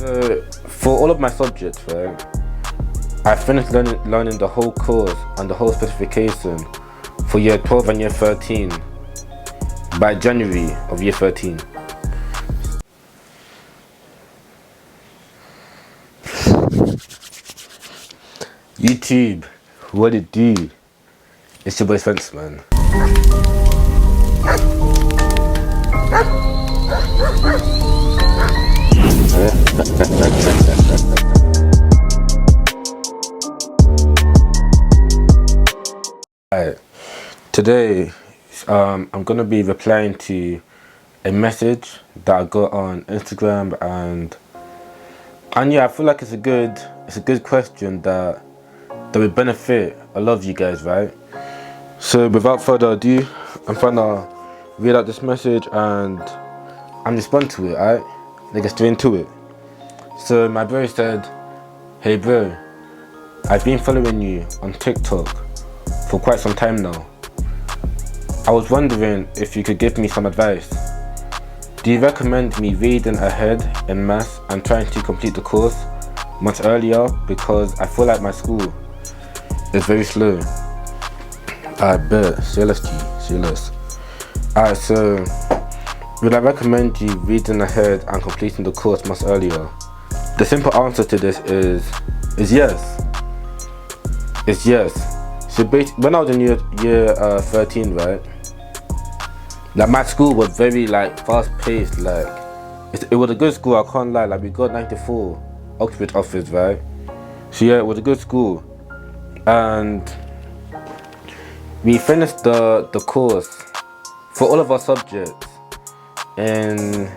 So for all of my subjects, right, I finished learning the whole course and the whole specification for year 12 and year 13 by January of year 13. YouTube, what it do? It's your boy Spence, man. Alright, today I'm gonna be replying to a message that I got on Instagram, and yeah, I feel like it's a good question that would benefit a lot of you guys, right? So without further ado, I'm gonna read out this message and respond to it. Alright, let's get straight into it. So my bro said, "Hey bro, I've been following you on TikTok for quite some time now. I was wondering if you could give me some advice. Do you recommend me reading ahead in maths and trying to complete the course much earlier, because I feel like my school is very slow?" I bet. Say less. Alright, so would I recommend you reading ahead and completing the course much earlier? The simple answer to this is yes. It's yes. So when I was in year 13, right, like my school was very like fast paced. Like it was a good school, I can't lie. Like we got 94 Oxford office, right? So yeah, it was a good school, and we finished the course for all of our subjects in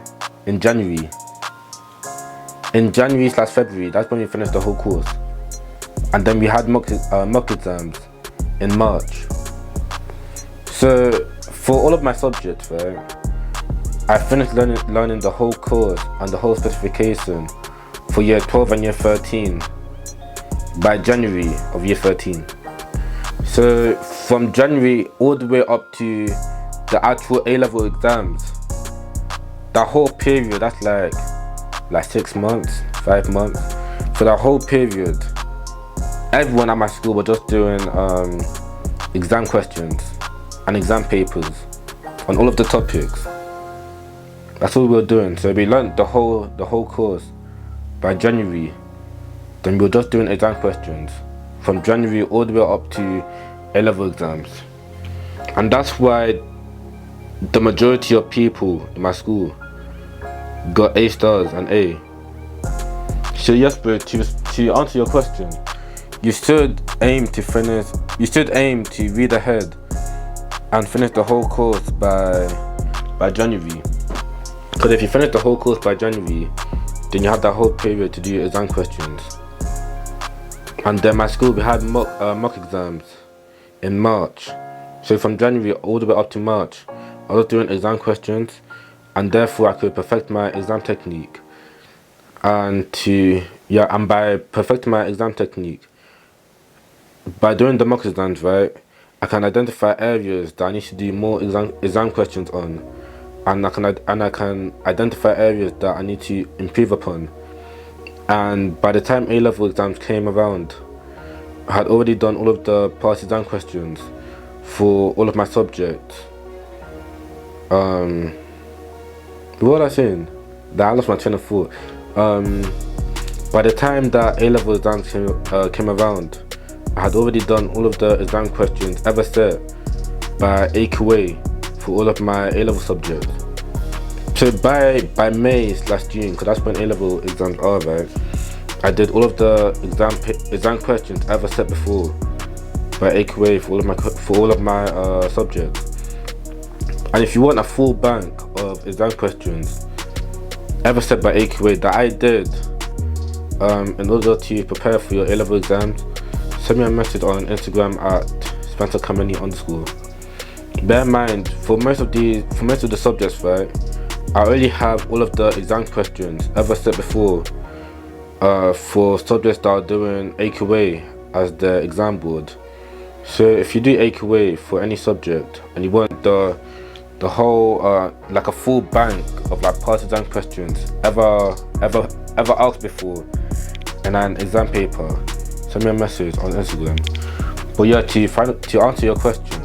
January. In January/February, that's when we finished the whole course, and then we had mock exams in March. So for all of my subjects, right, I finished learning the whole course and the whole specification for year 12 and year 13 by January of year 13. So from January all the way up to the actual A-level exams, that whole period, that's like 6 months, 5 months. For that whole period, everyone at my school was just doing exam questions and exam papers on all of the topics. That's all we were doing. So we learned the whole course by January. Then we were just doing exam questions from January all the way up to A-level exams. And that's why the majority of people in my school got A stars and A. So yes, bro, to answer your question, you should aim to read ahead and finish the whole course by January. Because if you finish the whole course by January, then you have that whole period to do your exam questions. And then my school, we had mock exams in March. So from January all the way up to March, I was doing exam questions, and therefore I could perfect my exam technique. And by perfecting my exam technique, by doing the mock exams, right, I can identify areas that I need to do more exam questions on, and I can identify areas that I need to improve upon. And by the time A-level exams came around, I had already done all of the past exam questions for all of my subjects. What was I saying? I lost my train of thought. By the time that A-level exams came around, I had already done all of the exam questions ever set by AQA for all of my A-level subjects. So by May/June, because that's when A-level exams are, right, I did all of the exam questions ever set before by AQA for all of my subjects. And if you want a full bank of exam questions ever set by AQA that I did in order to prepare for your A-level exams, send me a message on Instagram at Kameni_. Bear in mind, for most of the subjects, right, I already have all of the exam questions ever set before for subjects that are doing AQA as the exam board. So if you do AQA for any subject and you want the whole like a full bank of like past exam questions ever ever asked before in an exam paper, send me a message on Instagram. But yeah, to answer your question,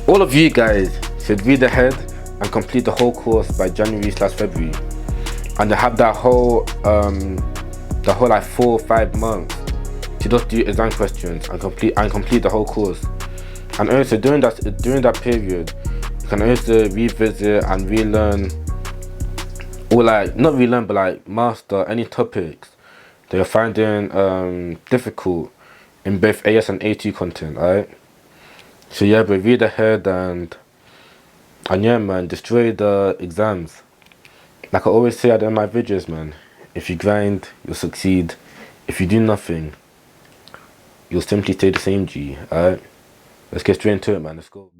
all of you guys should read ahead and complete the whole course by January/February, and they have that whole like 4 or 5 months to just do exam questions and complete the whole course. And also during that period, you can also revisit and relearn, or like not relearn, but like master any topics that you're finding difficult in both AS and A2 content, alright? So yeah, but read ahead and yeah, man, destroy the exams. Like I always say at the end of my videos, man, if you grind, you'll succeed. If you do nothing, you'll simply stay the same, G, alright? Let's get straight into it, man. Let's go.